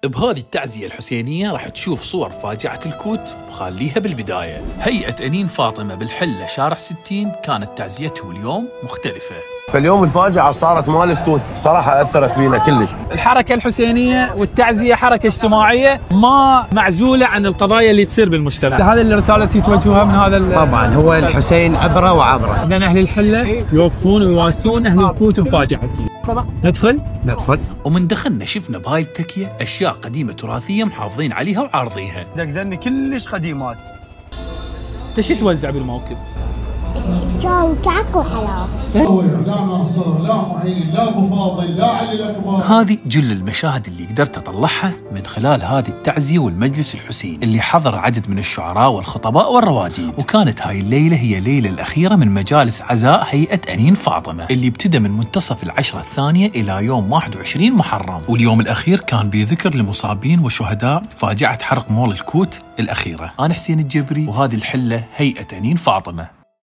بهذه التعزية الحسينية راح تشوف صور فاجعة الكوت خاليها بالبداية. هيئة أنين فاطمة بالحلة شارع 60 كانت تعزيتهم اليوم مختلفة. فاليوم الفاجعة صارت مال الكوت، صراحة أثرت فينا كلش. الحركة الحسينية والتعزية حركة اجتماعية ما معزولة عن القضايا اللي تصير بالمجتمع. هذه الرسالة التي توجهها من هذا طبعا هو الحسين عبرة وعبرة. لأن أهل الحلة يوقفون ويواسون أهل الكوت بفاجعتهم. ندخل؟ ومن دخلنا شفنا بهاي التكية أشياء قديمة تراثية محافظين عليها وعارضيها. دقدني كلش قديمات. أنت شو توزع بالموكب؟ جو كعك وحلاوة. لا ناصر، لا معين، لا ابو فاضل، لا علي الاكبر. هذه جل المشاهد اللي قدرت اطلعها من خلال هذه التعزية والمجلس الحسين اللي حضر عدد من الشعراء والخطباء والرواديد. وكانت هاي الليلة هي الليلة الأخيرة من مجالس عزاء هيئة أنين فاطمة اللي ابتدى من منتصف العشرة الثانية إلى يوم 21 محرم. واليوم الأخير كان بذكر لمصابين وشهداء فاجعة حرق مول الكوت الأخيرة. أنا حسين الجبري وهذه الحلة هيئة أنين فاطمة.